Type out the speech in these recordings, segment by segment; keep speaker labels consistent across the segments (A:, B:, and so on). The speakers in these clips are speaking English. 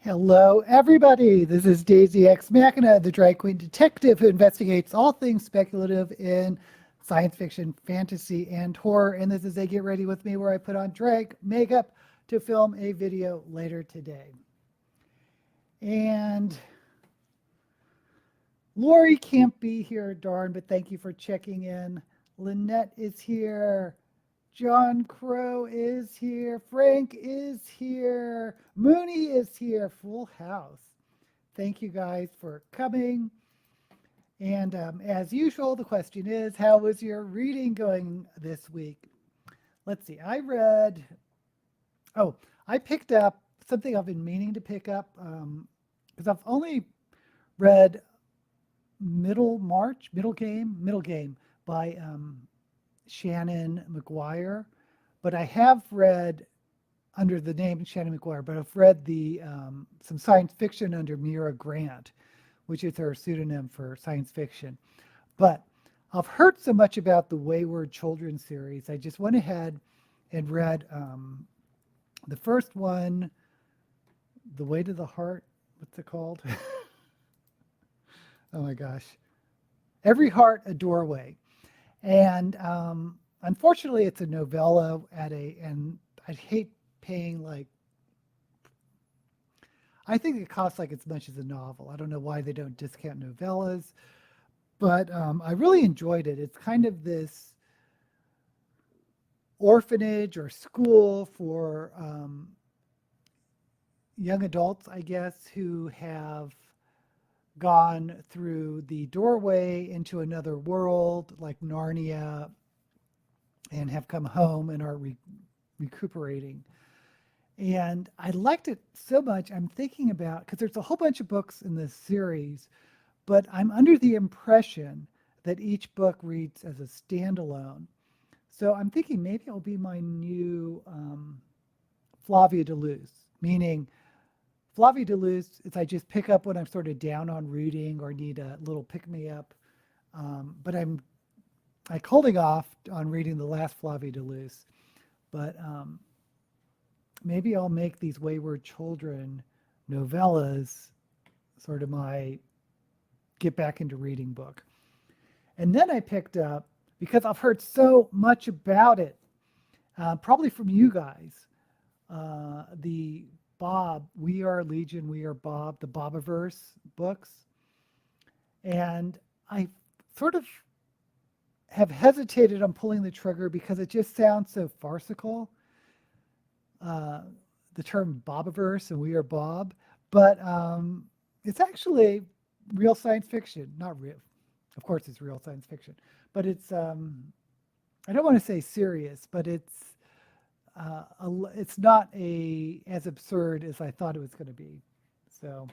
A: Hello, everybody. This is Daisy X Machina, the drag queen detective who investigates all things speculative in science fiction, fantasy, and horror. And this is a Get Ready With Me, where I put on drag makeup to film a video later today. And Lori can't be here, darn, but thank you for checking in. Lynette is here. John Crow is here. Frank is here. Mooney is here. Full house. Thank you guys for coming. And as usual, the question is, how was your reading going this week? Let's see. I picked up something I've been meaning to pick up because I've only read Middle Game by Shannon McGuire, but I have read under the name Shannon McGuire, but I've read the some science fiction under Mira Grant, which is her pseudonym for science fiction. But I've heard so much about the Wayward Children series, I just went ahead and read the first one, The Way to the Heart. What's it called? Oh my gosh. Every Heart a Doorway. And unfortunately, it's a novella and I'd hate paying I think it costs like as much as a novel. I don't know why they don't discount novellas, but I really enjoyed it. It's kind of this orphanage or school for young adults, I guess, who have gone through the doorway into another world like Narnia and have come home and are recuperating. And I liked it so much. I'm thinking about, because there's a whole bunch of books in this series, but I'm under the impression that each book reads as a standalone. So I'm thinking maybe it'll be my new Flavia de Luz, meaning Flavia de Luz is I just pick up when I'm sort of down on reading or need a little pick-me-up. But I'm holding off on reading the last Flavia de Luz. But maybe I'll make these Wayward Children novellas sort of my get back into reading book. And then I picked up, because I've heard so much about it, probably from you guys, the Bob, We Are Legion, We Are Bob, the Bobiverse books. And I sort of have hesitated on pulling the trigger because it just sounds so farcical. The term Bobiverse and We Are Bob, but it's actually real science fiction. Not real, of course it's real science fiction, but it's, I don't want to say serious, but it's not as absurd as I thought it was going to be. So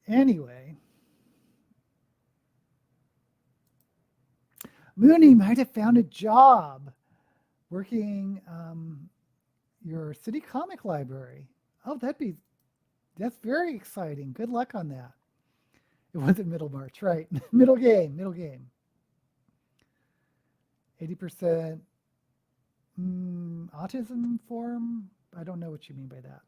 A: anyway, Mooney might have found a job working your city comic library. Oh, that's very exciting. Good luck on that. It wasn't Middlemarch, right? Middle game. 80% autism form. I don't know what you mean by that.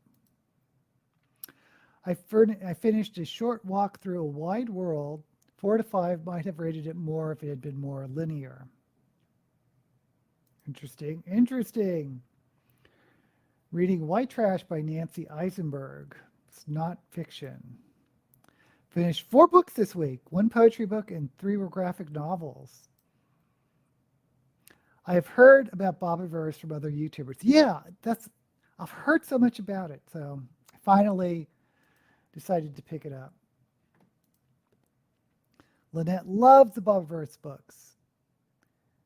A: I finished A Short Walk Through a Wide World. 4 to 5, might have rated it more if it had been more linear. Interesting. Reading White Trash by Nancy Eisenberg. It's not fiction. Finished 4 books this week, 1 poetry book and 3 were graphic novels. I have heard about Bobiverse from other YouTubers. Yeah, I've heard so much about it, so I finally decided to pick it up. Lynette loves the Bobiverse books.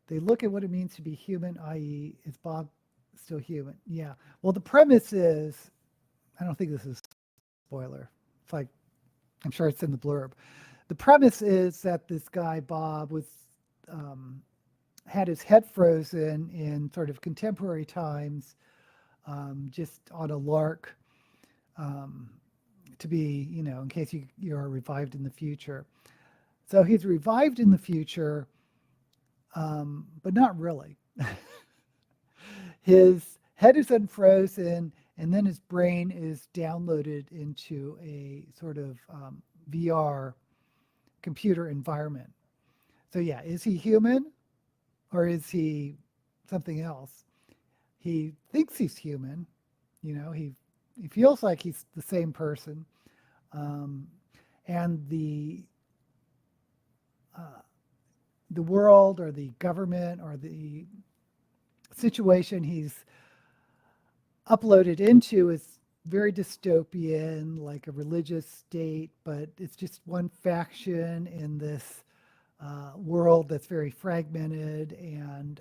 A: They look at what it means to be human, i.e., is Bob still human? Yeah. Well, the premise is, I don't think this is a spoiler. It's like, I'm sure it's in the blurb. The premise is that this guy, Bob, was had his head frozen in sort of contemporary times, just on a lark, to be, in case you are revived in the future. So he's revived in the future, but not really. His head is unfrozen, and then his brain is downloaded into a sort of VR computer environment. So yeah, is he human or is he something else? He thinks he's human. He feels like he's the same person, um, and the world or the government or the situation he's uploaded into is very dystopian, like a religious state, but it's just one faction in this world that's very fragmented, and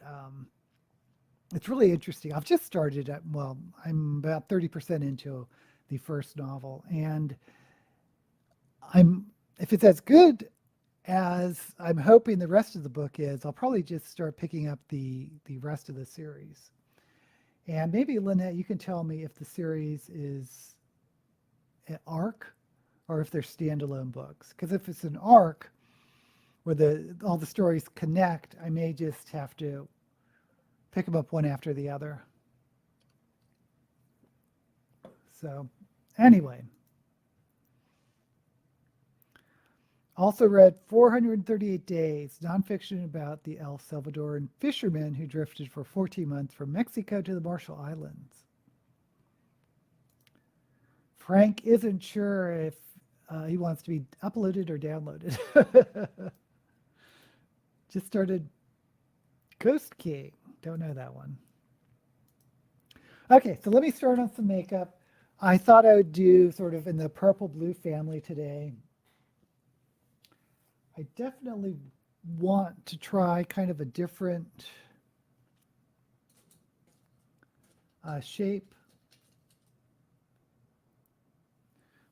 A: it's really interesting. I've just started at, well, I'm about 30% into the first novel, and I'm if it's as good as I'm hoping the rest of the book is, I'll probably just start picking up the rest of the series. And maybe Lynette, you can tell me if the series is an arc or if they're standalone books. Because if it's an arc where all the stories connect, I may just have to pick them up one after the other. So anyway, also read 438 Days, nonfiction about the El Salvadoran fishermen who drifted for 14 months from Mexico to the Marshall Islands. Frank isn't sure if he wants to be uploaded or downloaded. Just started Ghost King. Don't know that one. Okay, so let me start on some makeup. I thought I would do sort of in the purple blue family today. I definitely want to try kind of a different shape.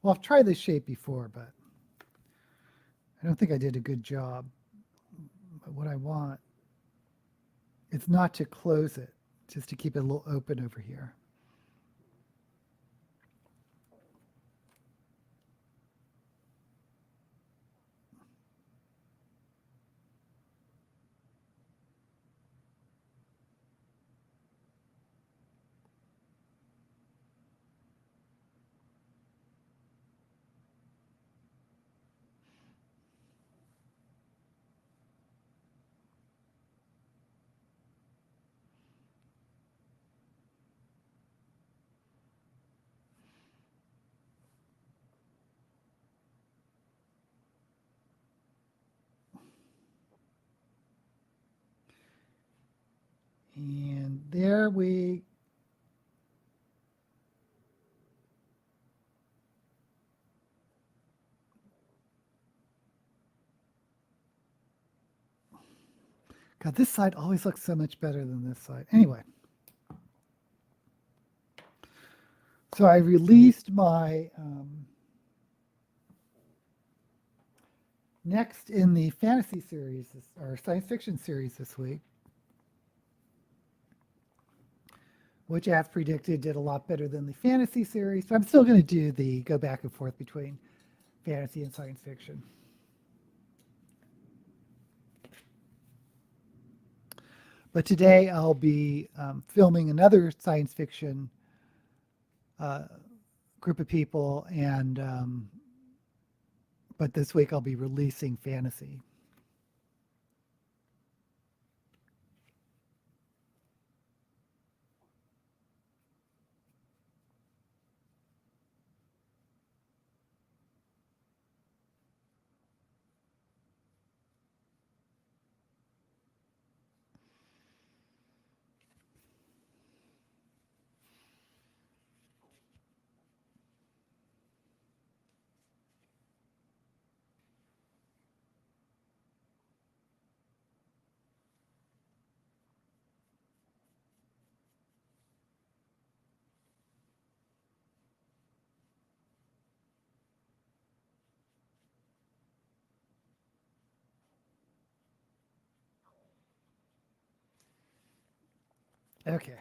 A: Well, I've tried this shape before, but I don't think I did a good job. But what I want is not to close it, just to keep it a little open over here. And there we God, this side always looks so much better than this side. Anyway, so I released my next in the fantasy series or science fiction series this week, which, as predicted, did a lot better than the fantasy series. So I'm still going to do the go back and forth between fantasy and science fiction. But today I'll be filming another science fiction group of people, and but this week I'll be releasing fantasy. Okay.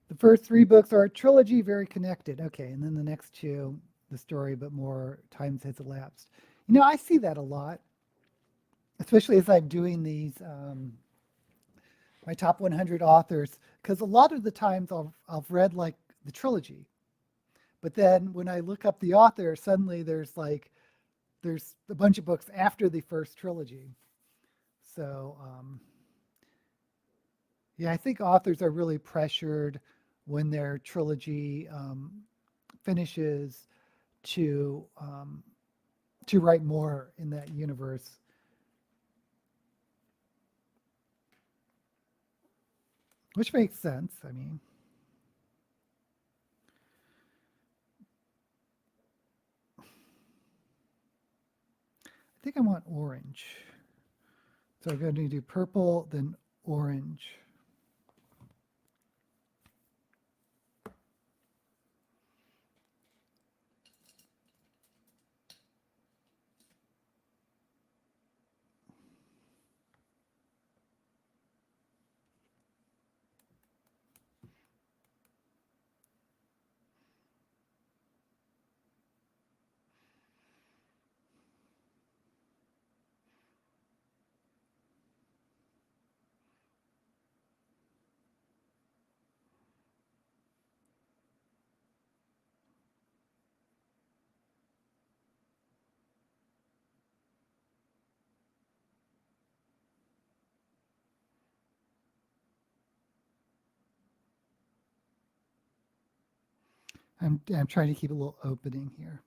A: The first three books are a trilogy, very connected. Okay, and then the next two, the story, but more time has elapsed. I see that a lot. especially as I'm doing these my top 100 authors, because a lot of the times I've read like the trilogy, but then when I look up the author, suddenly there's a bunch of books after the first trilogy. So yeah, I think authors are really pressured when their trilogy finishes to um, to write more in that universe. Which makes sense. I mean, I think I want orange. So I'm going to do purple, then orange. I'm trying to keep a little opening here.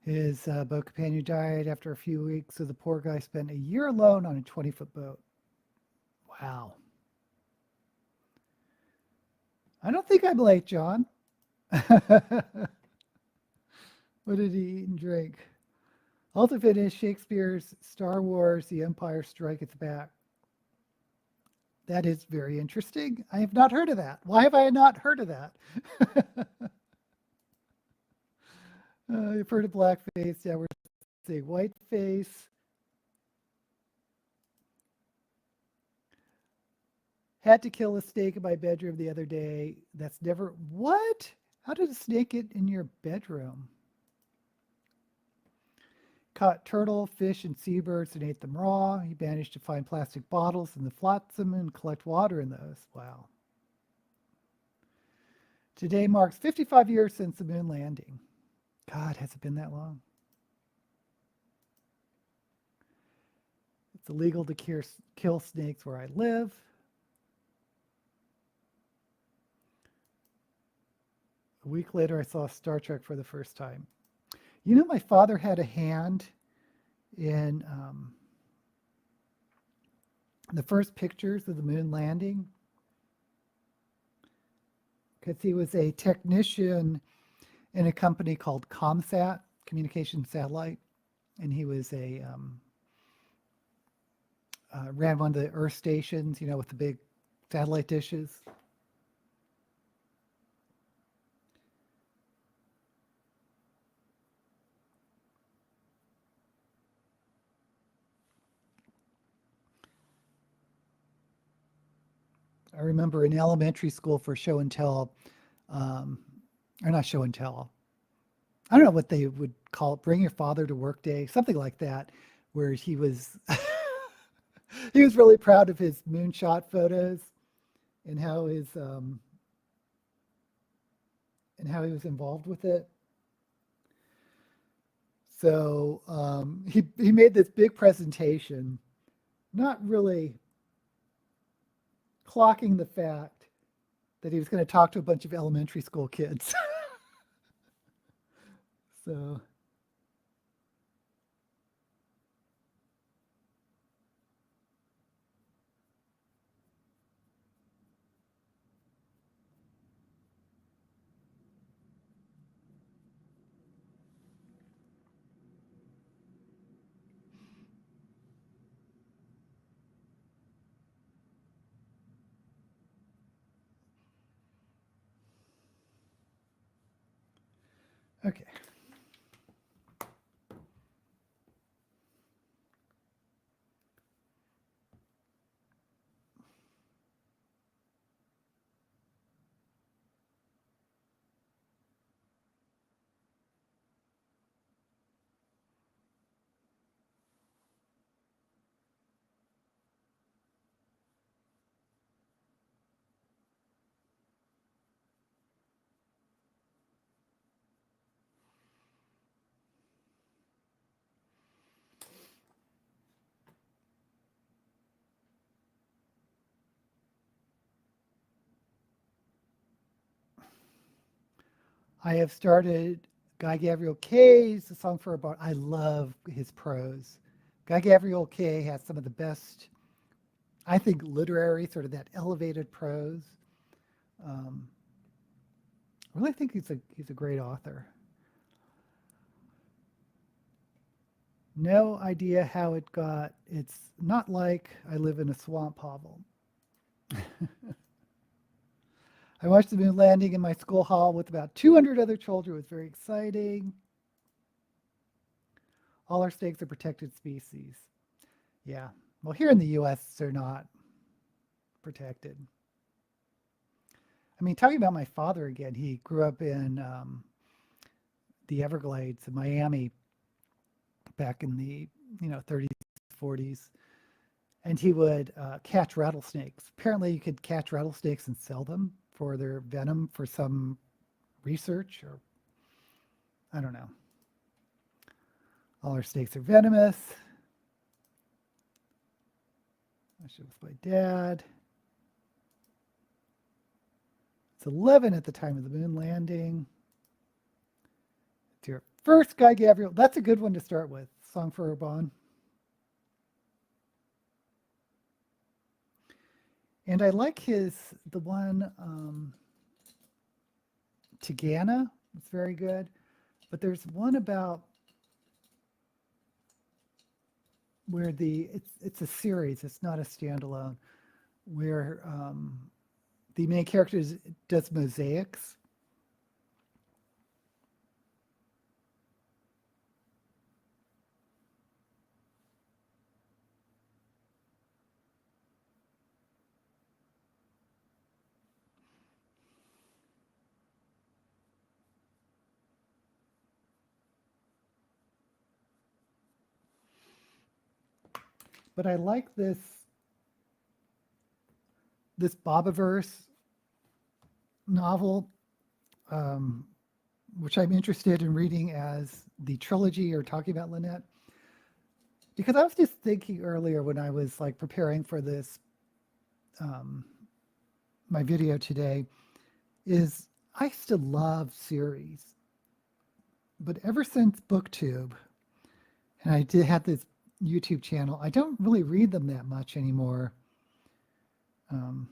A: His boat companion died after a few weeks, so the poor guy spent a year alone on a 20-foot boat. Wow. I don't think I'm late, John. What did he eat and drink? Also finished Shakespeare's Star Wars, The Empire Strikes Back. That is very interesting. I have not heard of that. Why have I not heard of that? You've heard of blackface. Yeah, we're saying whiteface. Had to kill a snake in my bedroom the other day. That's never. What? How did a snake get in your bedroom? Caught turtle, fish, and seabirds and ate them raw. He managed to find plastic bottles in the flotsam and collect water in those. Wow. Today marks 55 years since the moon landing. God, has it been that long? It's illegal to kill snakes where I live. A week later, I saw Star Trek for the first time. You know, my father had a hand in the first pictures of the moon landing because he was a technician in a company called ComSat, Communication Satellite, and he was ran one of the Earth stations, you know, with the big satellite dishes. I remember in elementary school for show and tell, um, or not show and tell. I don't know what they would call it, bring your father to work day, something like that, where he was he was really proud of his moonshot photos and how he was involved with it. So he made this big presentation, not really clocking the fact that he was going to talk to a bunch of elementary school kids. So Okay. I have started Guy Gavriel Kay's A Song for a Bar. I love his prose. Guy Gavriel Kay has some of the best, I think, literary, sort of that elevated prose. Um, I really think he's a great author. No idea how it got. It's not like I live in a swamp hovel. I watched the moon landing in my school hall with about 200 other children. It was very exciting. All our snakes are protected species. Yeah. Well, here in the U.S., they're not protected. I mean, talking about my father again, he grew up in the Everglades in Miami back in the 30s, 40s, and he would catch rattlesnakes. Apparently, you could catch rattlesnakes and sell them for their venom for some research, or I don't know. All our snakes are venomous. I should with my dad. It's 11 at the time of the moon landing. It's your first Guy Gavriel. That's a good one to start with. Song for Urban. And I like the one, Tigana. It's very good. But there's one about where it's a series. It's not a standalone. Where the main character does mosaics. But I like this Bobiverse novel, um, which I'm interested in reading as the trilogy you're talking about, Lynette. Because I was just thinking earlier when I was like preparing for this, um, my video today, is I used to love series, but ever since BookTube, and I did have this YouTube channel, I don't really read them that much anymore. Um,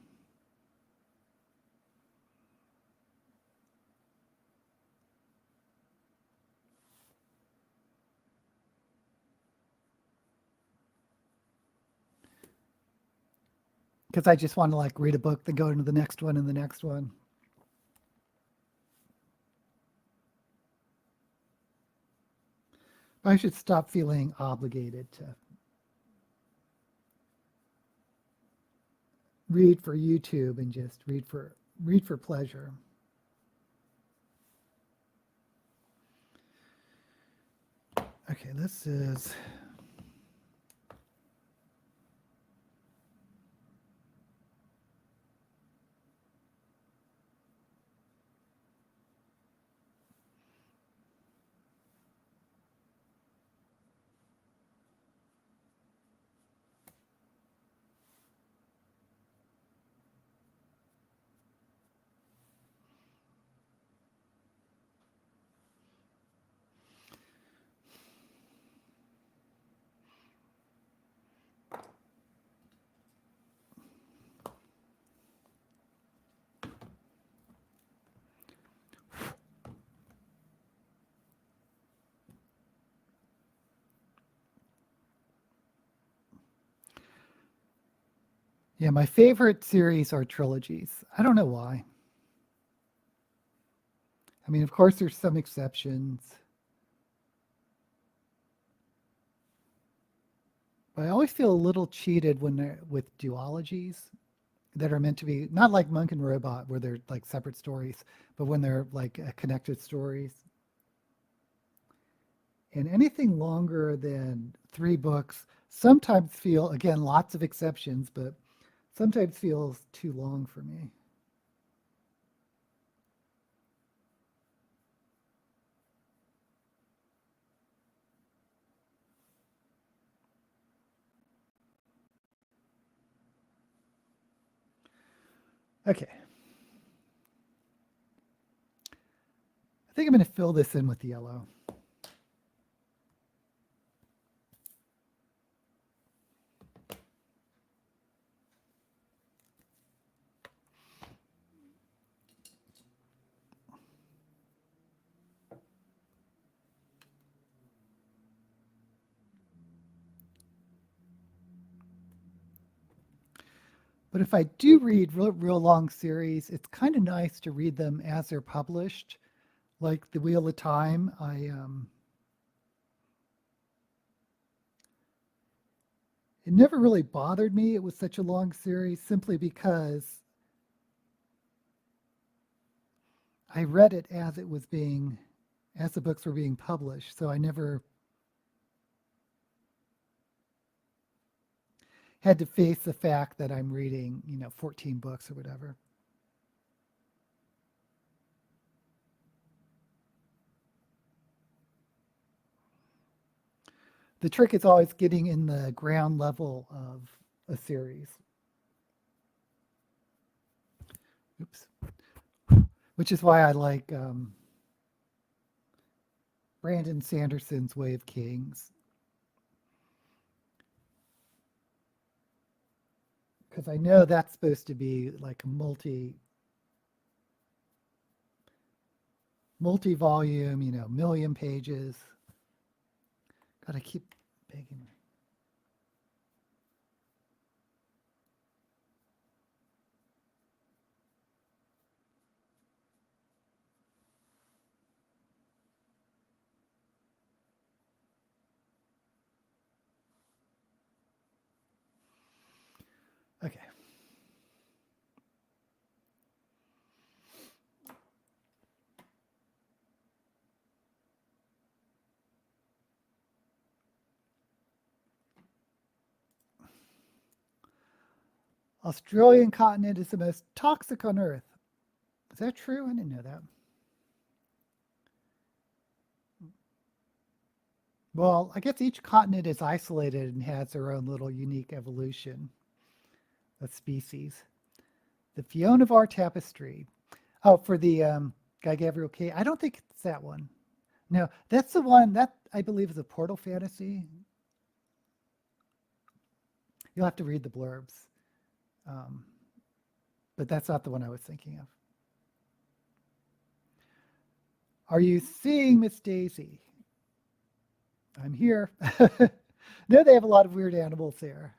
A: because I just want to like read a book, then go into the next one and the next one. I should stop feeling obligated to read for YouTube and just read for pleasure. Okay, this is yeah, my favorite series are trilogies. I don't know why. I mean, of course, there's some exceptions, but I always feel a little cheated when they're with duologies that are meant to be not like Monk and Robot, where they're like separate stories, but when they're like connected stories. And anything longer than 3 books sometimes feel, again, lots of exceptions, but sometimes feels too long for me. Okay, I think I'm going to fill this in with yellow. But if I do read real long series, it's kind of nice to read them as they're published. Like The Wheel of Time, it never really bothered me. It was such a long series simply because I read it as it was being, as the books were being published. So I never had to face the fact that I'm reading, 14 books or whatever. The trick is always getting in the ground level of a series. Oops. Which is why I like Brandon Sanderson's Way of Kings. Because I know that's supposed to be like a multi-volume, million pages. Gotta keep begging. Okay. Australian continent is the most toxic on Earth. Is that true? I didn't know that. Well, I guess each continent is isolated and has their own little unique evolution of species. The Fiona of our tapestry. Oh, for the Guy Gabriel Kay. I don't think it's that one. No, that's the one that I believe is a portal fantasy. You'll have to read the blurbs. Um, but that's not the one I was thinking of. Are you seeing Miss Daisy? I'm here. No, they have a lot of weird animals there.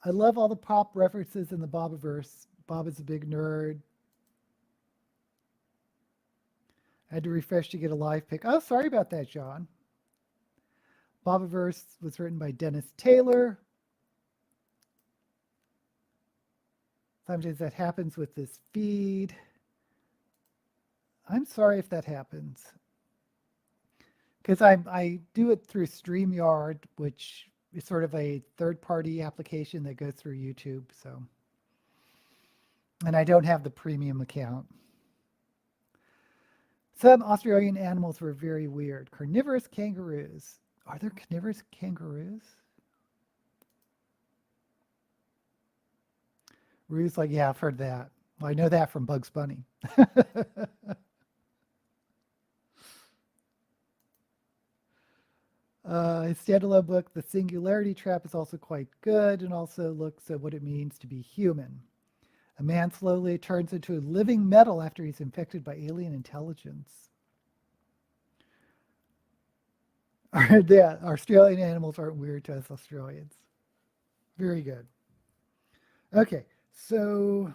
A: I love all the pop references in the Bobiverse. Bob is a big nerd. I had to refresh to get a live pick. Oh, sorry about that, John. Bobiverse was written by Dennis Taylor. Sometimes that happens with this feed. I'm sorry if that happens. Because I do it through StreamYard, which is sort of a third-party application that goes through YouTube. So, and I don't have the premium account. Some Australian animals were very weird. Carnivorous kangaroos. Are there carnivorous kangaroos? Rue's like, yeah, I've heard that. Well, I know that from Bugs Bunny. His standalone book, The Singularity Trap, is also quite good and also looks at what it means to be human. A man slowly turns into a living metal after he's infected by alien intelligence. Yeah, Australian animals aren't weird to us Australians. Very good. Okay, so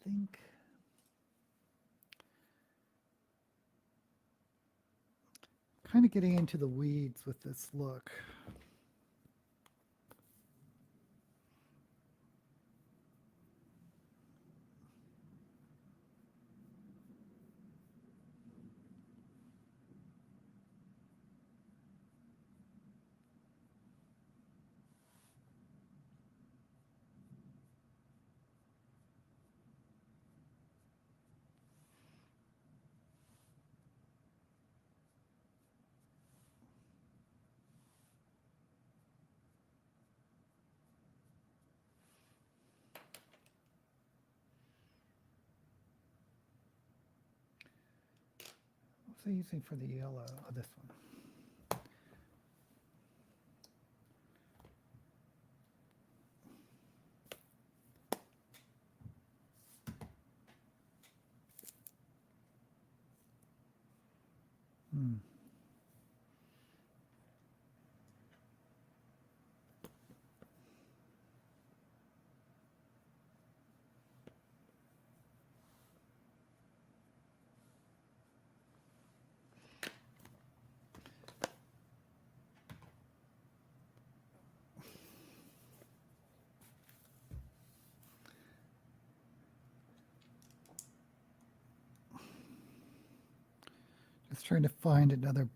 A: think kind of getting into the weeds with this look. What's I using for the yellow? Oh, this one. Hmm. Just trying to find another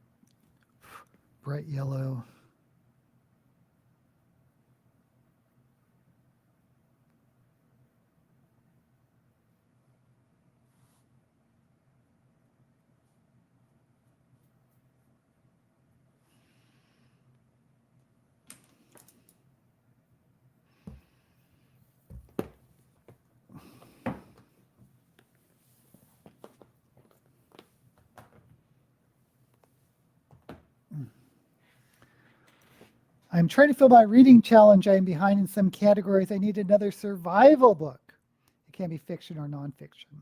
A: bright yellow. I'm trying to fill my reading challenge. I am behind in some categories. I need another survival book. It can be fiction or nonfiction.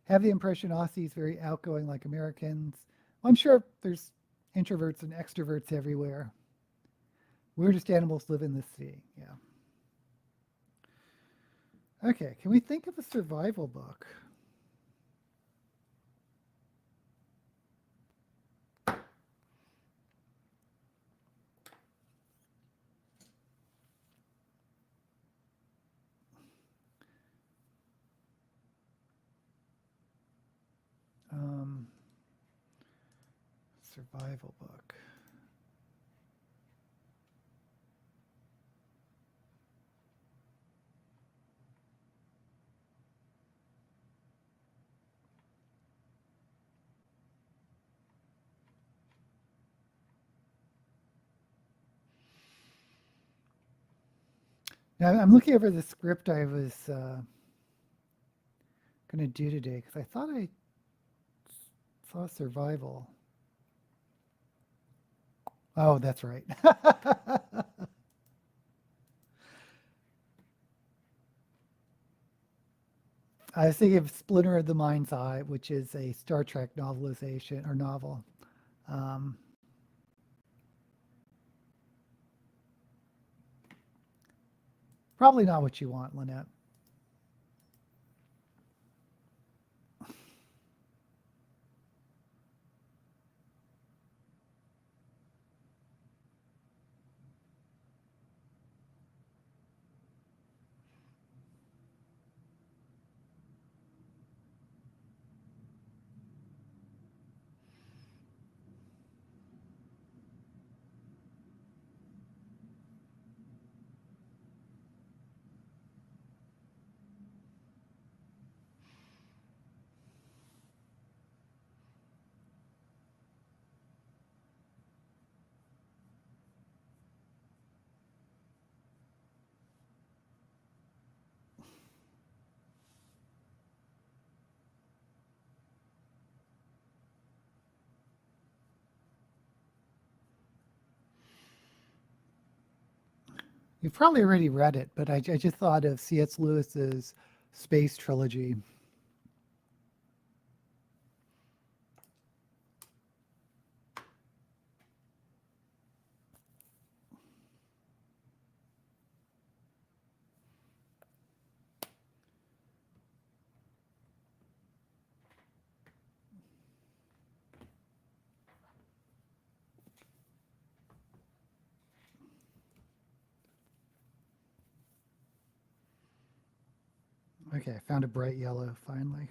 A: Have the impression Aussies very outgoing like Americans. Well, I'm sure there's introverts and extroverts everywhere. Weirdest animals live in the sea. Yeah. Okay, can we think of a survival book? Survival book. Now I'm looking over the script I was going to do today because I thought I saw survival. Oh, that's right. I was thinking of Splinter of the Mind's Eye, which is a Star Trek novelization or novel. Um, probably not what you want, Lynette. You've probably already read it, but I just thought of C.S. Lewis's Space Trilogy. Okay, I found a bright yellow finally.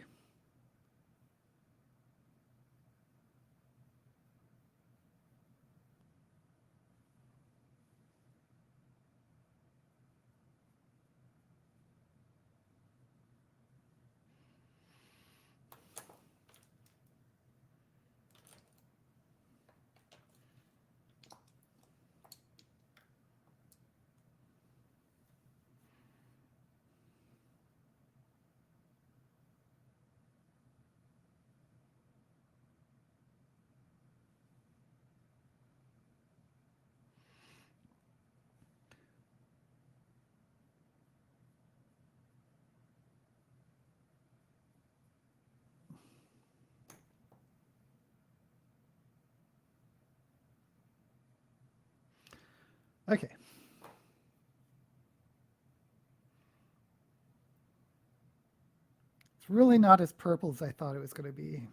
A: Okay. It's really not as purple as I thought it was going to be.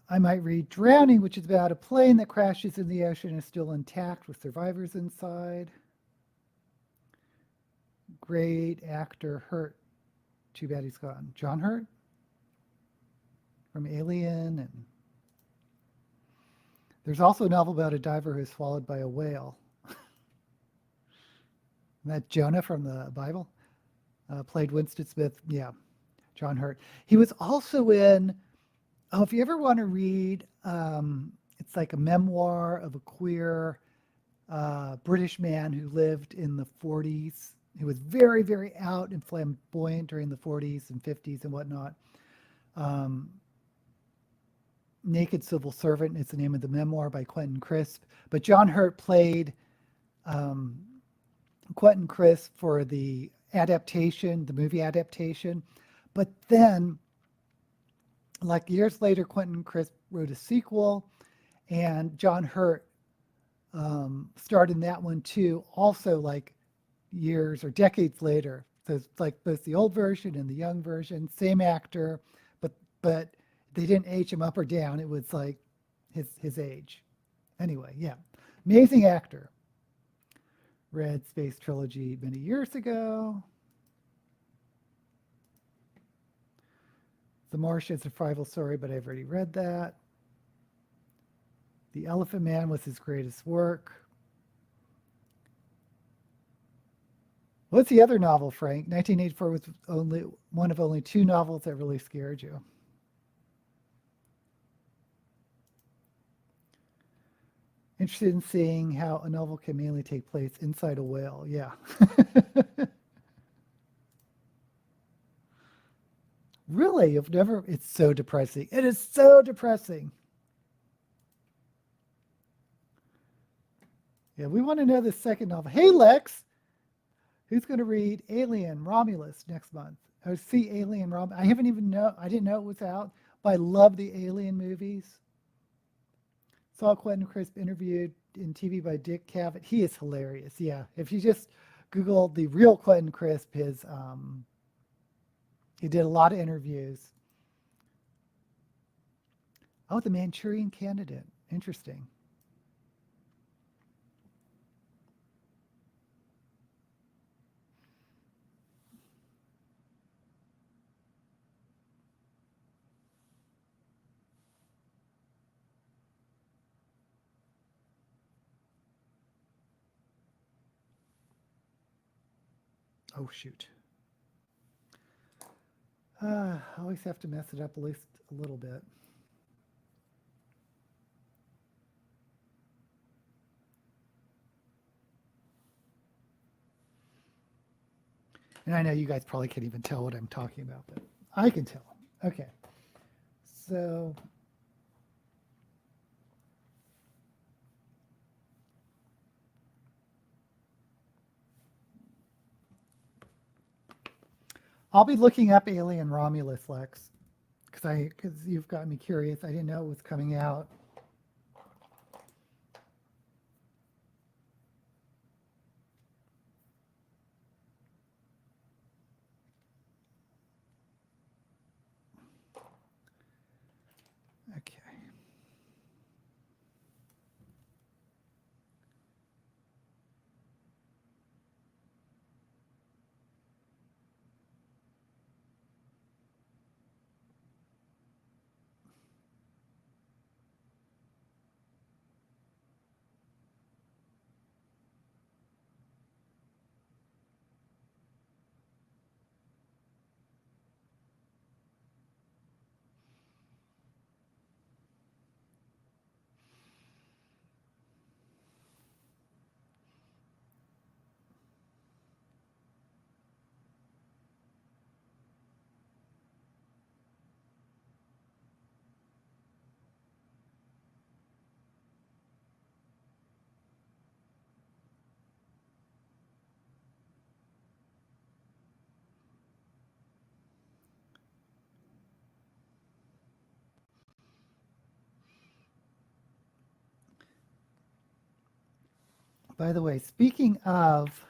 A: I might read Drowning, which is about a plane that crashes in the ocean and is still intact with survivors inside. Great actor Hurt. Too bad he's gone. John Hurt from Alien. And there's also a novel about a diver who's swallowed by a whale. That Jonah from the Bible played Winston Smith. Yeah, John Hurt. He was also in, oh, if you ever want to read, it's like a memoir of a queer British man who lived in the 40s. He was very, very out and flamboyant during the 40s and 50s and whatnot. Naked Civil Servant is the name of the memoir by Quentin Crisp. But John Hurt played Quentin Crisp for the adaptation, the movie adaptation. But then, like years later, Quentin Crisp wrote a sequel, and John Hurt starred in that one too, also like years or decades later. So it's like both the old version and the young version, same actor, but they didn't age him up or down. It was like his age. Anyway, yeah, amazing actor. Read Space Trilogy many years ago. The Martian is a rival story, but I've already read that. The Elephant Man was his greatest work. What's the other novel, Frank? 1984 was only one of only 2 novels that really scared you. Interested in seeing how a novel can mainly take place inside a whale. Yeah. Really? You've never? It's so depressing. It is so depressing. Yeah, we want to know the second novel. Hey, Lex, who's going to read Alien Romulus next month? Oh, see Alien Romulus. I haven't even know. I didn't know it was out, but I love the Alien movies. Saw Quentin Crisp interviewed in TV by Dick Cavett. He is hilarious. Yeah, if you just Google the real Quentin Crisp, he did a lot of interviews. Oh, the Manchurian Candidate. Interesting. Oh, shoot. I always have to mess it up at least a little bit. And I know you guys probably can't even tell what I'm talking about, but I can tell. Okay. So I'll be looking up Alien Romulus, Lex, because you've got me curious. I didn't know it was coming out. Okay. By the way, speaking of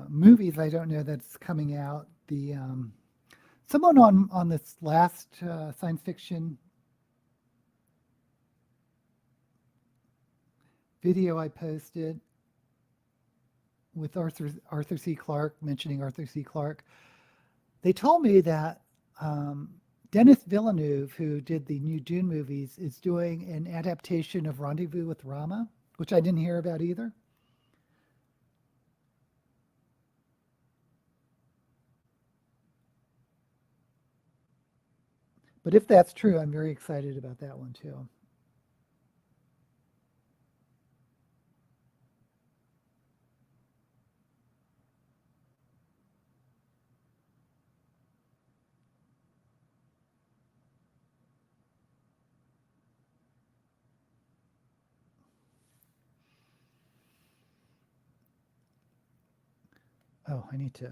A: movies, I don't know that's coming out. The someone on this last science fiction video I posted with Arthur C. Clarke, mentioning Arthur C. Clarke, they told me that Denis Villeneuve, who did the new Dune movies, is doing an adaptation of Rendezvous with Rama, which I didn't hear about either. But if that's true, I'm very excited about that one too. Oh, I need to.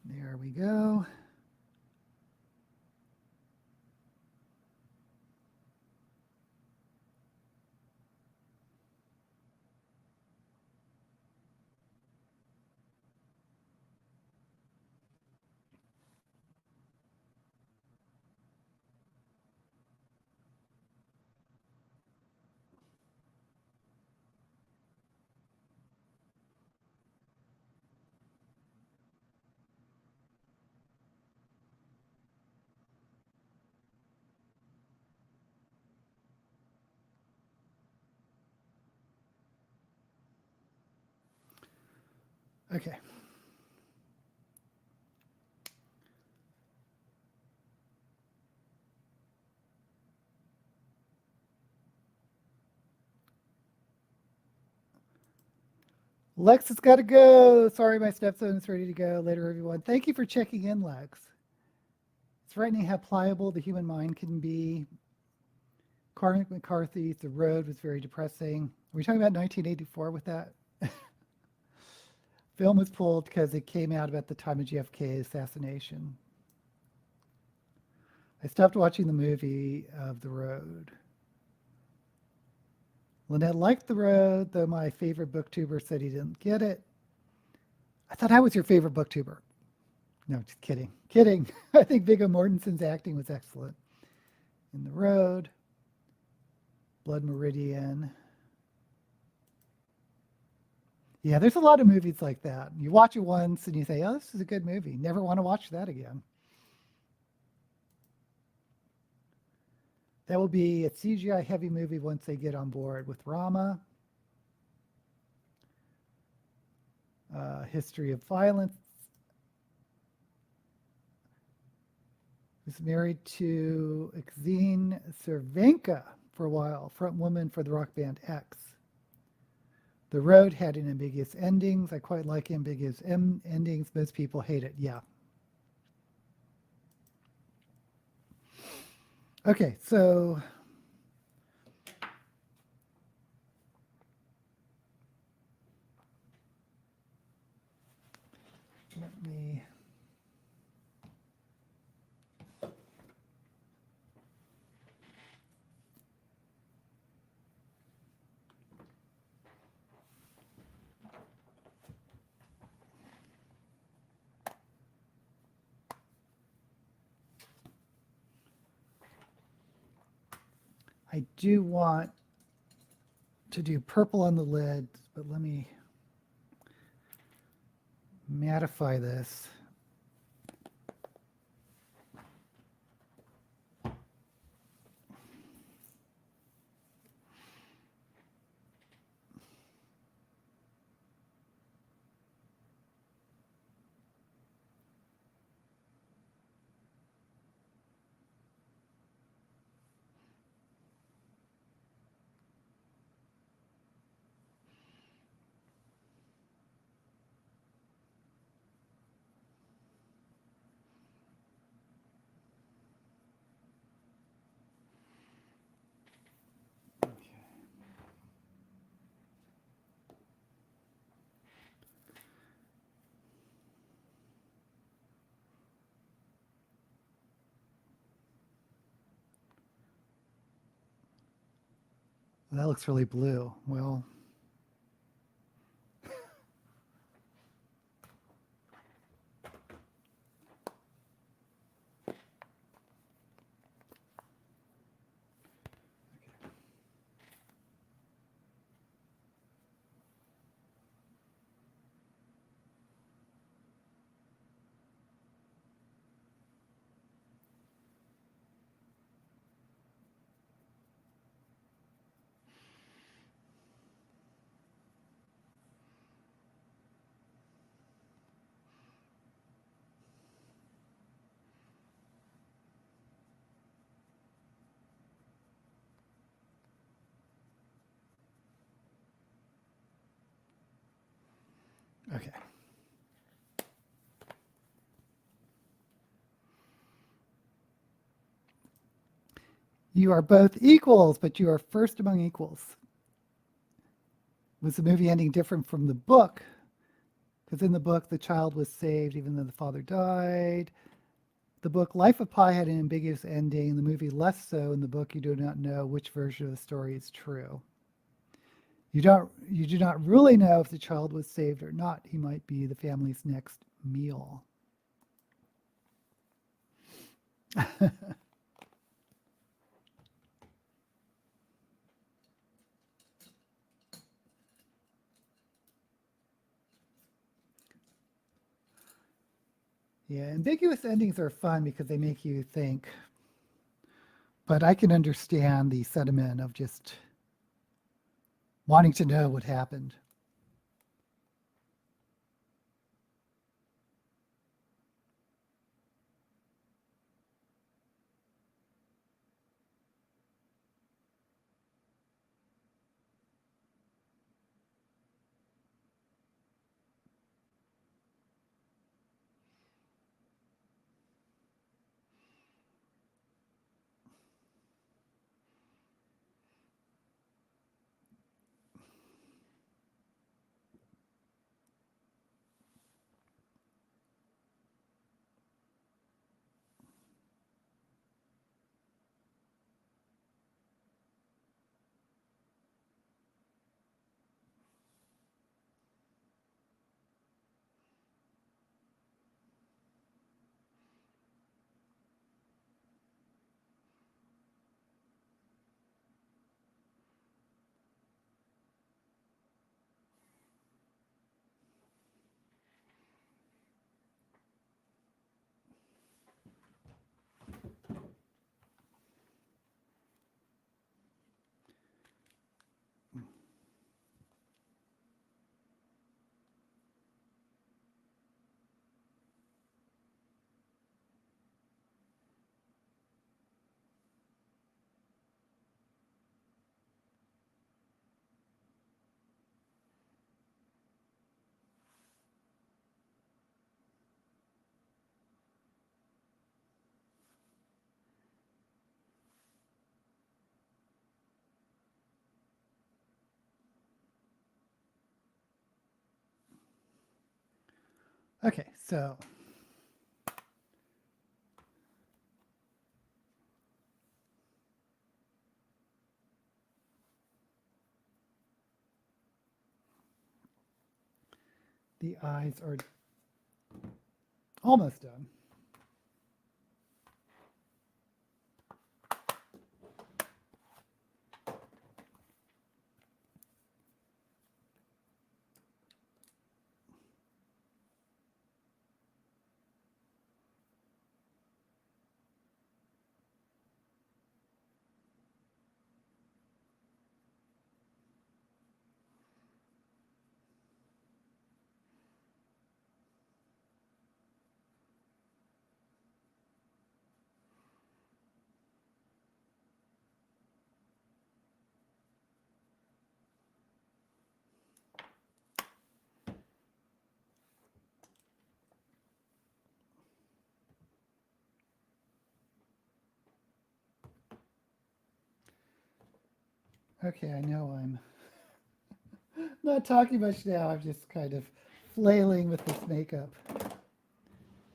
A: There we go. Okay. Lex has got to go. Sorry, my stepson is ready to go. Later, everyone. Thank you for checking in, Lex. It's frightening how pliable the human mind can be. Cormac McCarthy's The Road was very depressing. Were we talking about 1984 with that? Film was pulled because it came out about the time of JFK's assassination. I stopped watching the movie of The Road. Lynette liked The Road, though my favorite booktuber said he didn't get it. I thought I was your favorite booktuber. No, just kidding. Kidding. I think Viggo Mortensen's acting was excellent in The Road. Blood Meridian. Yeah, there's a lot of movies like that. You watch it once and you say, oh, this is a good movie. Never want to watch that again. That will be a CGI heavy movie once they get on board with Rama. History of Violence. Was married to Exene Cervenka for a while, front woman for the rock band X. The Road had an ambiguous endings. I quite like ambiguous endings. Most people hate it. Yeah. Okay, so let me. I do want to do purple on the lid, but let me mattify this. That looks really blue. Well, okay. You are both equals, but you are first among equals. Was the movie ending different from the book? Because in the book, the child was saved even though the father died. The book Life of Pi had an ambiguous ending. The movie less so. In the book, you do not know which version of the story is true. You do not really know if the child was saved or not. He might be the family's next meal. Yeah, ambiguous endings are fun because they make you think. But I can understand the sentiment of just wanting to know what happened. Okay, so the eyes are almost done. Okay, I know I'm not talking much now. I'm just kind of flailing with this makeup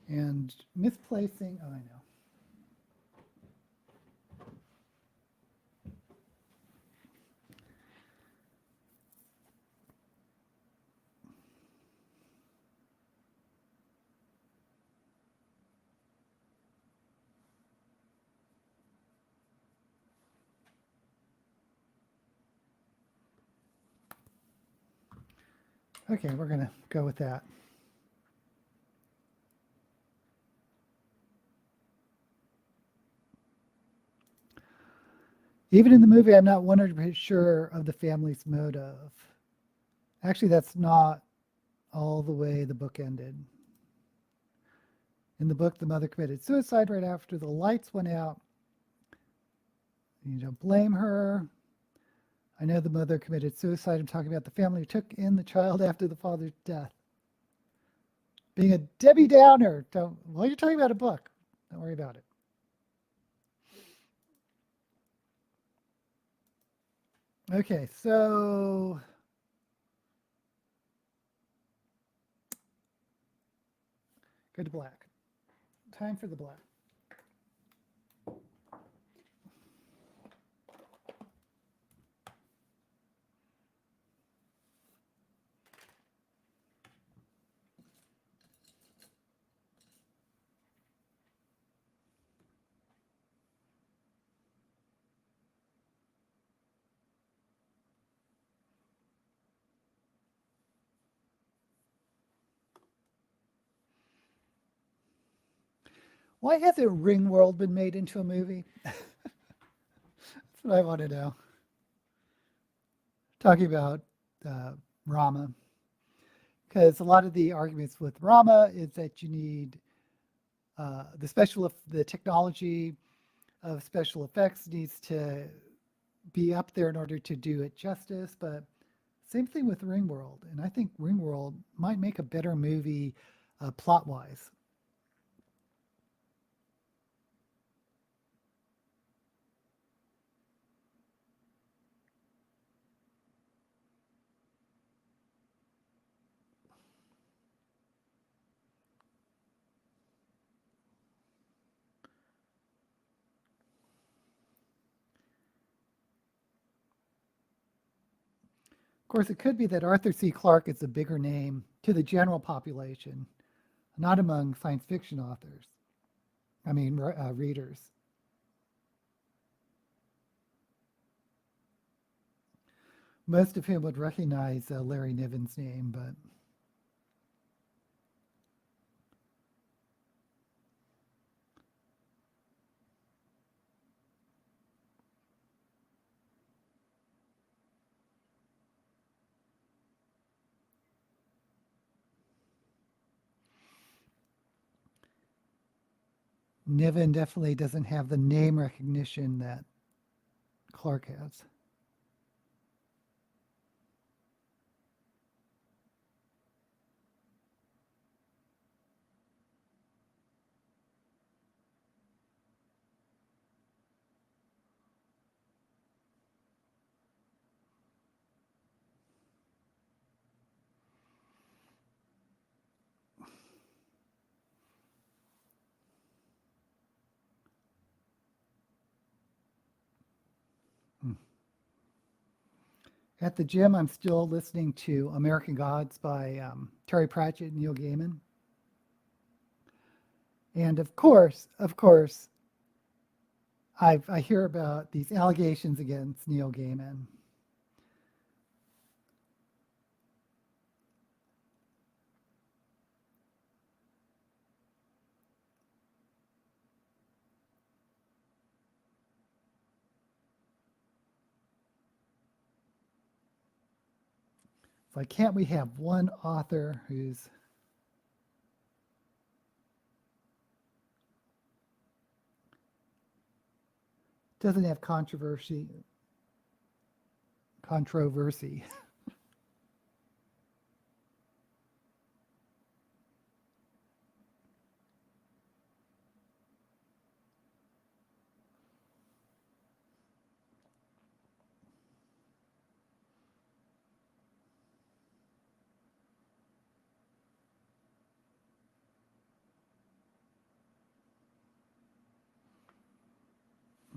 A: and misplacing. Oh, I know. Okay, we're going to go with that. Even in the movie, I'm not 100% sure of the family's motive. Actually, that's not all the way the book ended. In the book, the mother committed suicide right after the lights went out. You don't blame her. I know the mother committed suicide. I'm talking about the family who took in the child after the father's death. Being a Debbie Downer. Well, you're talking about a book. Don't worry about it. Okay, so go to black. Time for the black. Why hasn't Ringworld been made into a movie? That's what I want to know. Talking about Rama, because a lot of the arguments with Rama is that you need the technology of special effects needs to be up there in order to do it justice. But same thing with Ringworld, and I think Ringworld might make a better movie plot wise. Of course, it could be that Arthur C. Clarke is a bigger name to the general population, not among science fiction authors. I mean, readers. Most of whom would recognize Larry Niven's name, but Niven definitely doesn't have the name recognition that Clarke has. At the gym, I'm still listening to American Gods by Terry Pratchett and Neil Gaiman. And of course, I hear about these allegations against Neil Gaiman. It's like, can't we have one author who's doesn't have controversy?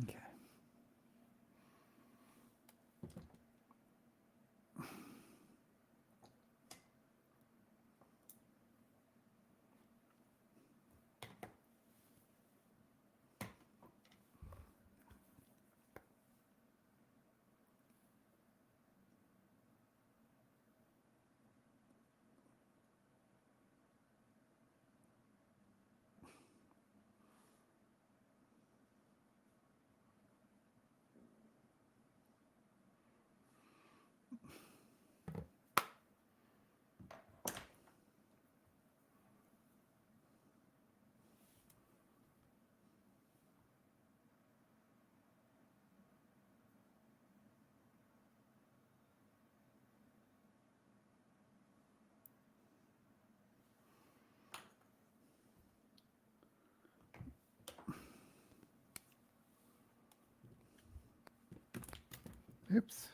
A: Okay. Oops.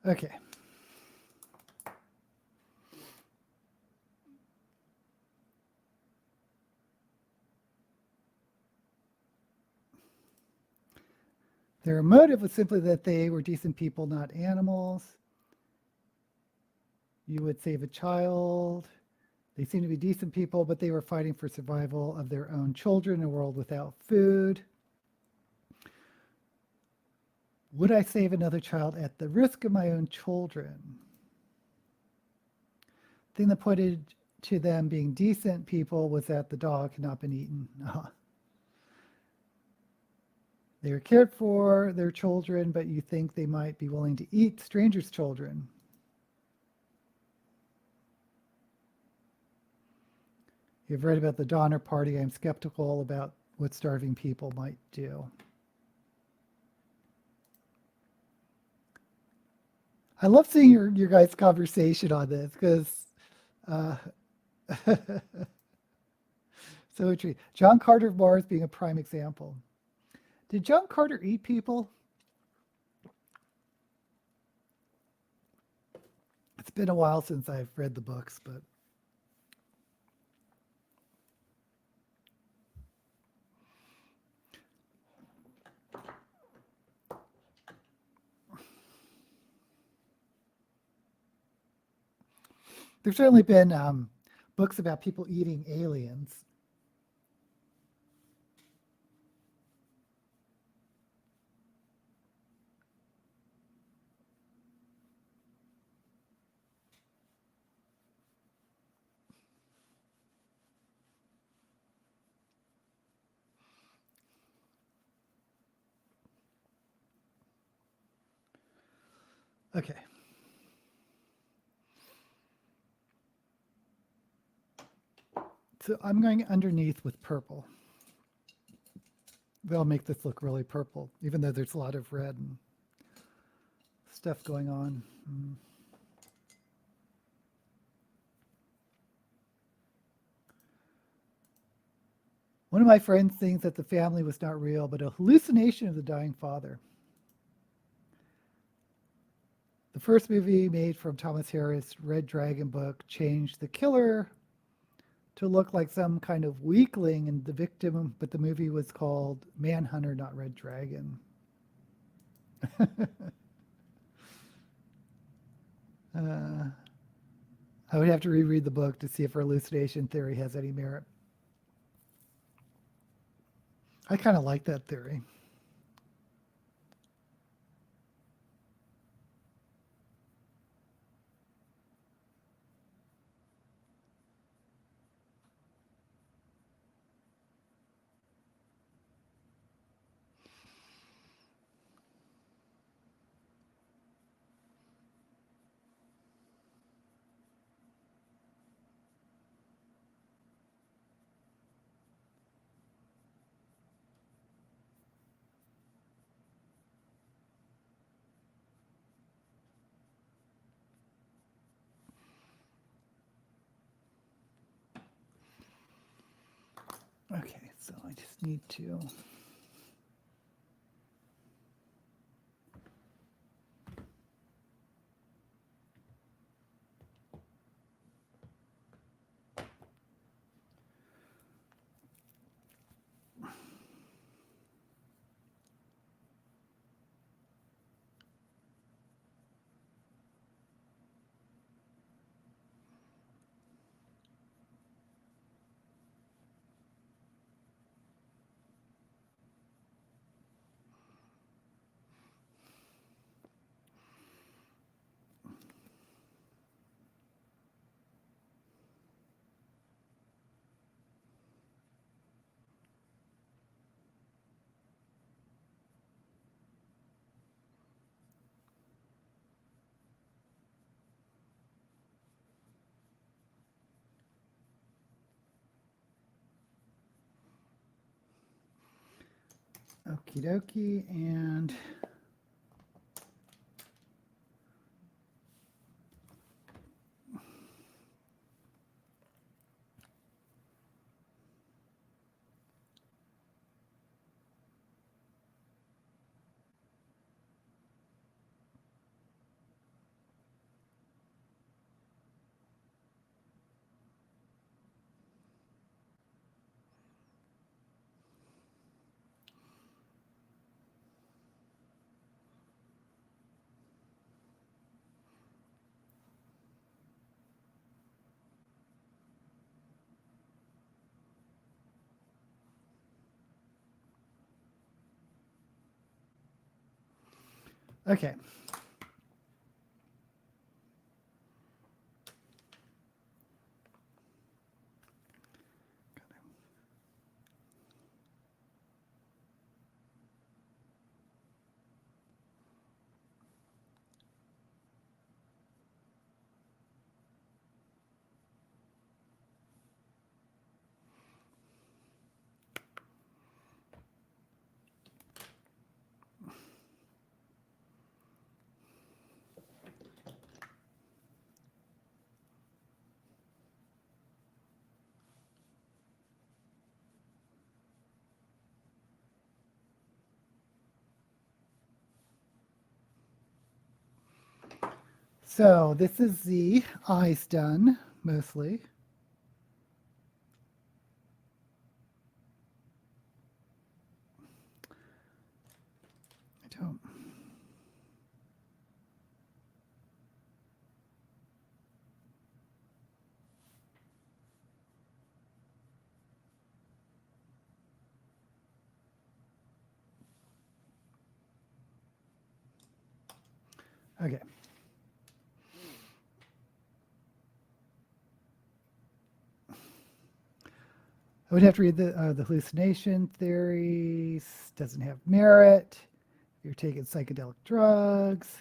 A: Okay. Their motive was simply that they were decent people, not animals. You would save a child. They seemed to be decent people, but they were fighting for survival of their own children in a world without food. Would I save another child at the risk of my own children? The thing that pointed to them being decent people was that the dog had not been eaten. They were cared for their children, but you think they might be willing to eat strangers' children. You've read about the Donner Party. I'm skeptical about what starving people might do. I love seeing your guys' conversation on this because so true. John Carter of Mars being a prime example. Did John Carter eat people? It's been a while since I've read the books, but there's certainly been books about people eating aliens. Okay. So I'm going underneath with purple. They'll make this look really purple, even though there's a lot of red and stuff going on. One of my friends thinks that the family was not real, but a hallucination of the dying father. The first movie made from Thomas Harris' Red Dragon book changed the killer to look like some kind of weakling and the victim, but the movie was called Manhunter, not Red Dragon. I would have to reread the book to see if her hallucination theory has any merit. I kind of like that theory. Okay, so I just need to. Okie dokie, and okay. So this is the eyes done, mostly. I don't. Okay. I would have to read the hallucination theories. Doesn't have merit. You're taking psychedelic drugs.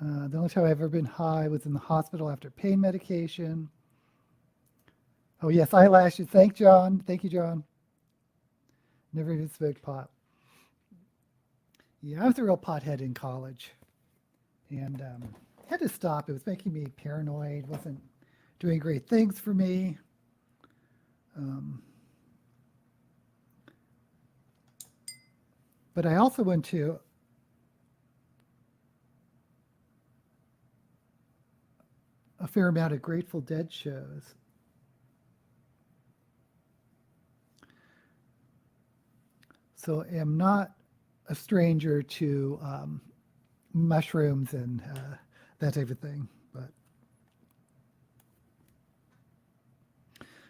A: The only time I've ever been high was in the hospital after pain medication. Oh yes, eyelashes. Thank John. Thank you, John. Never even smoked pot. Yeah, I was a real pothead in college, and had to stop. It was making me paranoid. Wasn't doing great things for me. Um, but I also went to a fair amount of Grateful Dead shows. So am not a stranger to mushrooms and that type of thing. But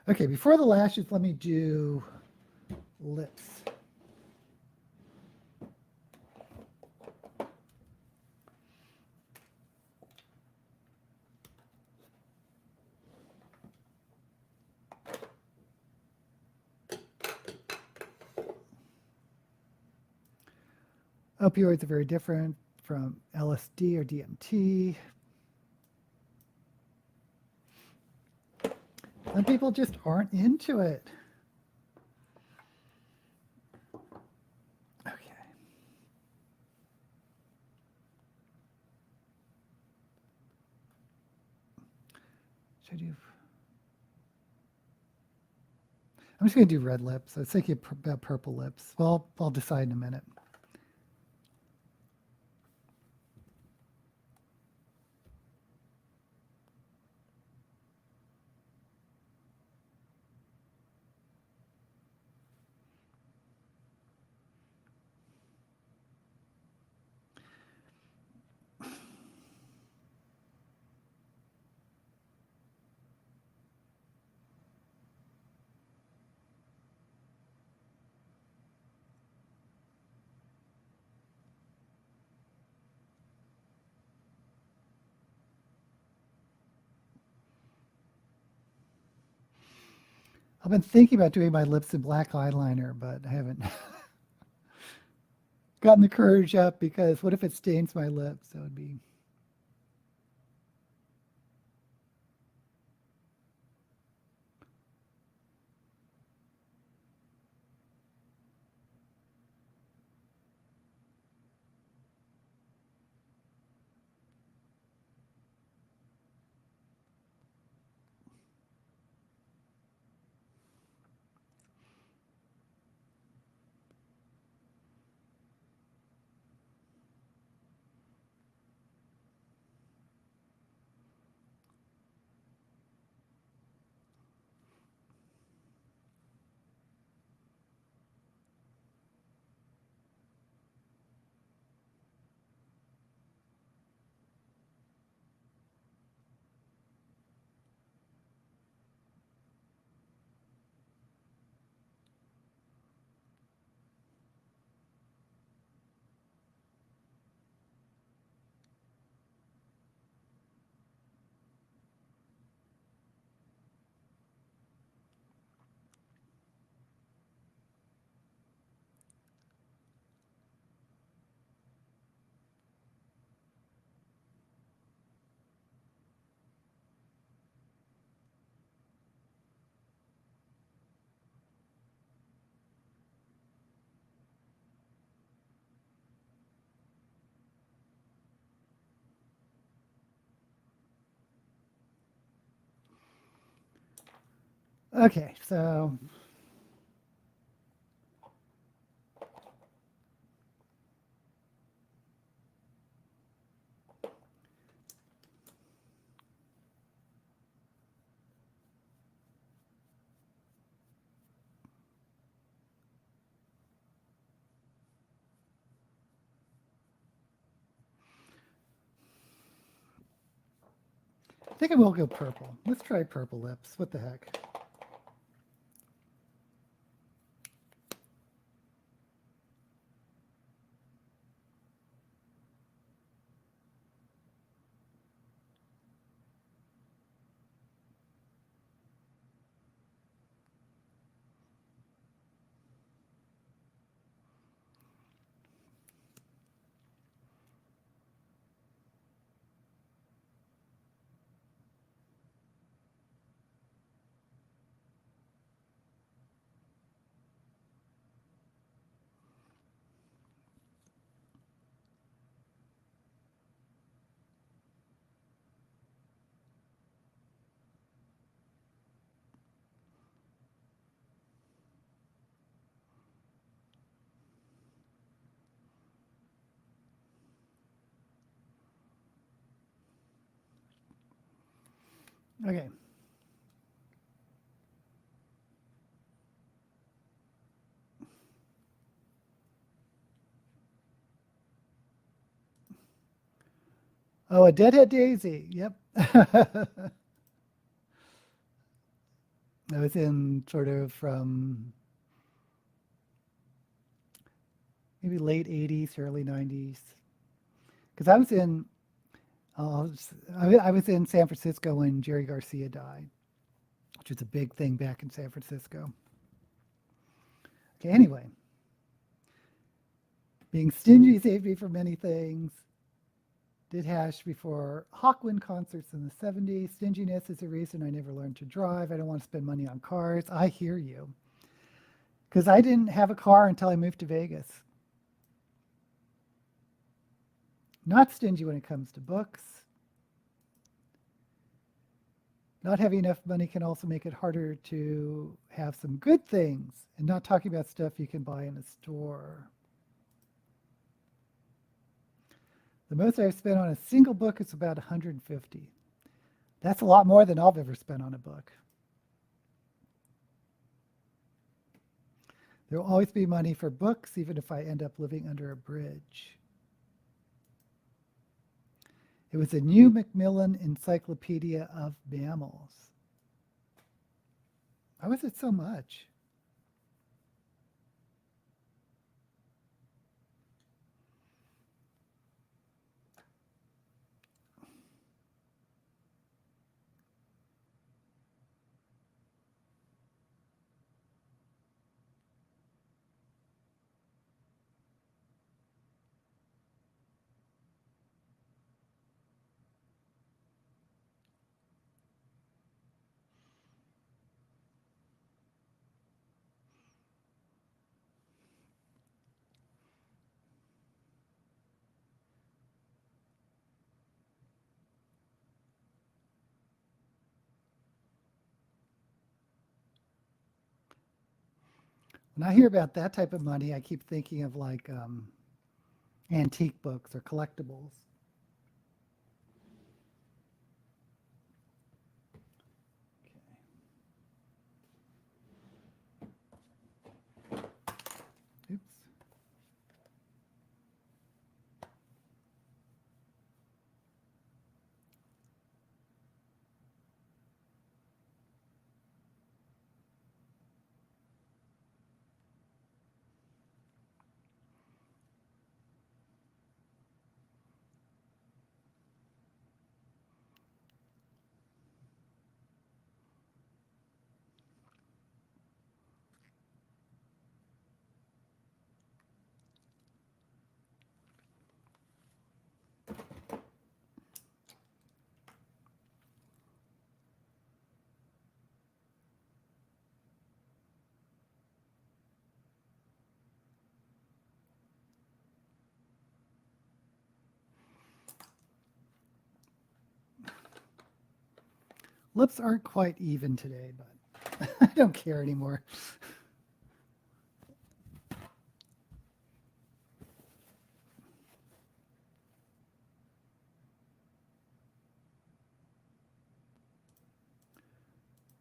A: okay, before the lashes, let me do lips. Opioids are very different from LSD or DMT. Some people just aren't into it. Okay. Should I do? I'm just going to do red lips. I was thinking about purple lips. Well, I'll decide in a minute. I've been thinking about doing my lips in black eyeliner, but I haven't gotten the courage up because what if it stains my lips? That would be. Okay, so I think I will go purple. Let's try purple lips. What the heck? Okay. Oh, a Deadhead Daisy. Yep. I was in sort of from maybe late 80s, early 90s. Because I was in San Francisco when Jerry Garcia died, which was a big thing back in San Francisco. Okay, anyway, being stingy saved me from many things. Did hash before Hawkwind concerts in the 70s. Stinginess is the reason I never learned to drive. I don't want to spend money on cars. I hear you. Because I didn't have a car until I moved to Vegas. Not stingy when it comes to books. Not having enough money can also make it harder to have some good things and not talking about stuff you can buy in a store. The most I've spent on a single book is about 150. That's a lot more than I've ever spent on a book. There will always be money for books, even if I end up living under a bridge. It was a New Macmillan Encyclopedia of Mammals. Why was it so much? When I hear about that type of money, I keep thinking of like antique books or collectibles. Oops. Lips aren't quite even today, but I don't care anymore.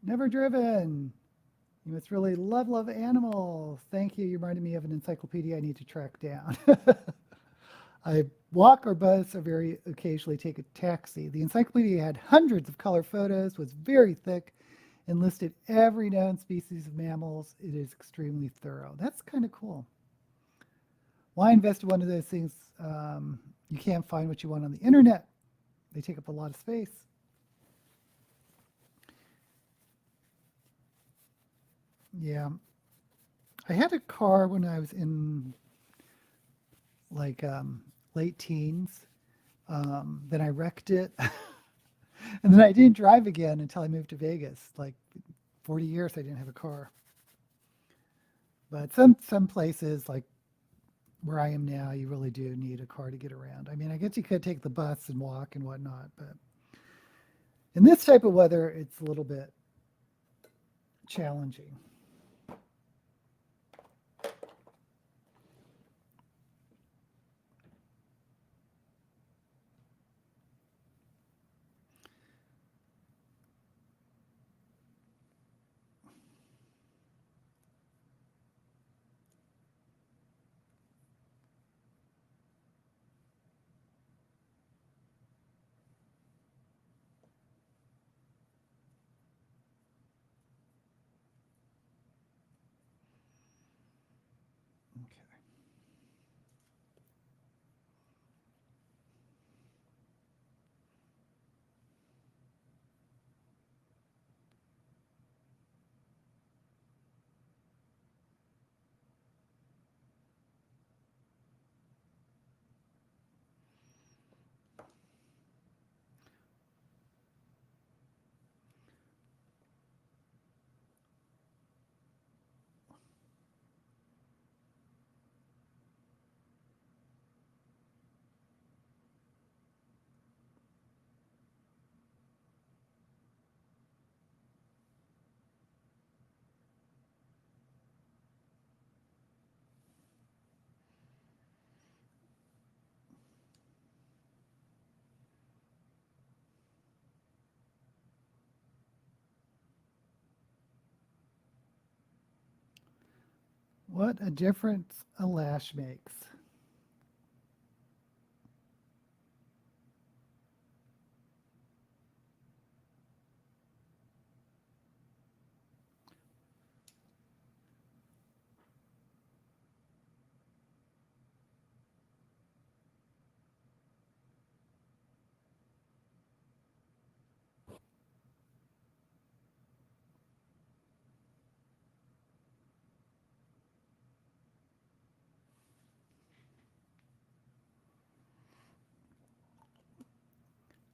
A: Never driven. You must really love animals. Thank you. You reminded me of an encyclopedia I need to track down. I walk or bus or very occasionally take a taxi. The encyclopedia had hundreds of color photos, was very thick, and listed every known species of mammals. It is extremely thorough. That's kind of cool. Why invest in one of those things? You can't find what you want on the internet. They take up a lot of space. Yeah. I had a car when I was in like late teens. Then I wrecked it. And then I didn't drive again until I moved to Vegas. Like 40 years I didn't have a car. But some places like where I am now, you really do need a car to get around. I mean, I guess you could take the bus and walk and whatnot, but in this type of weather, it's a little bit challenging. What a difference a lash makes.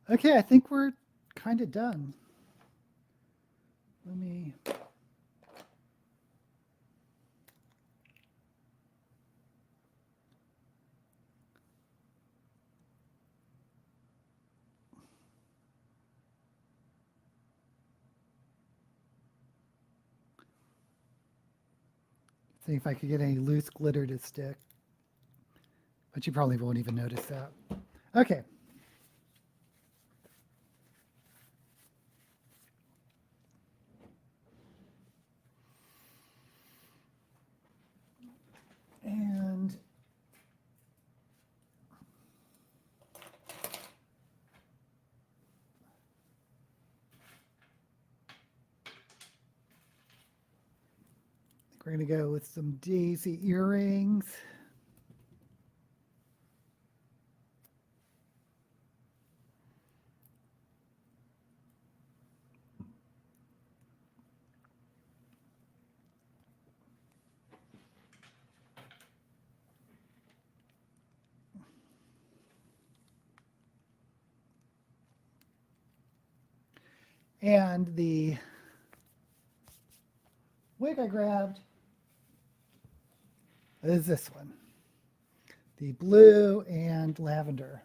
A: Okay, I think we're kind of done. Let me. See if I could get any loose glitter to stick. But you probably won't even notice that. Okay. And we're going to go with some daisy earrings. And the wig I grabbed is this one, the blue and lavender.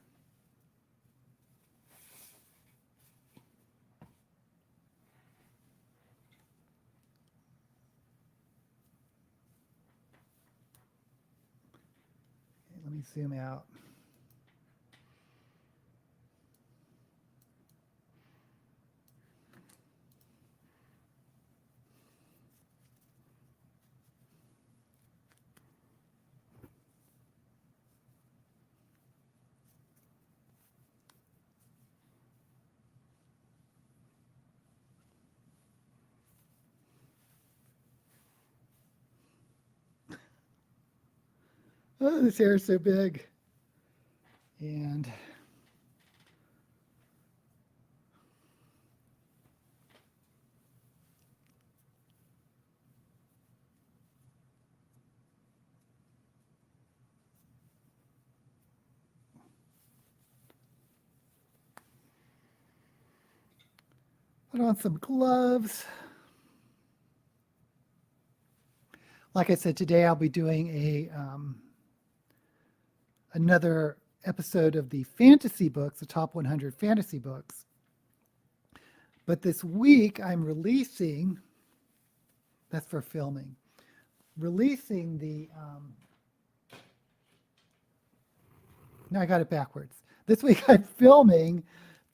A: Okay, let me zoom out. Oh, this hair is so big. And put on some gloves. Like I said, today I'll be doing a another episode of the fantasy books, the top 100 fantasy books. But this week I'm releasing, that's for filming, releasing the, no, I got it backwards. This week I'm filming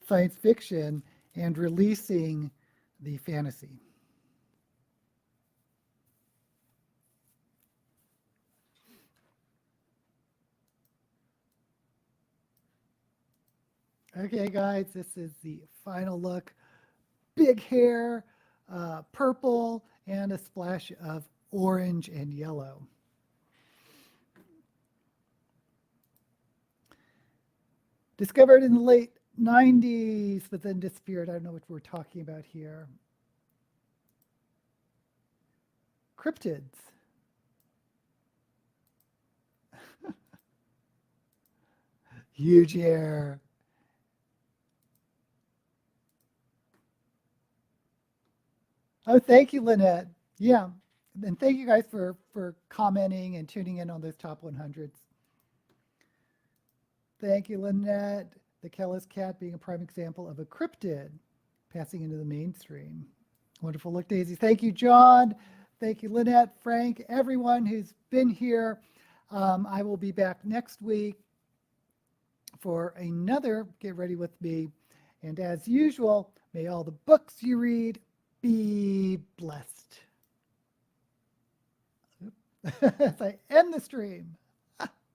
A: science fiction and releasing the fantasy. Okay, guys, this is the final look. Big hair, purple, and a splash of orange and yellow. Discovered in the late 90s, but then disappeared. I don't know what we're talking about here. Cryptids. Huge hair. Oh, thank you, Lynette. Yeah. And thank you guys for commenting and tuning in on those top 100s. Thank you, Lynette. The Kellis cat being a prime example of a cryptid passing into the mainstream. Wonderful look, Daisy. Thank you, John. Thank you, Lynette, Frank, everyone who's been here. I will be back next week for another Get Ready With Me. And as usual, may all the books you read be blessed. As I end the stream.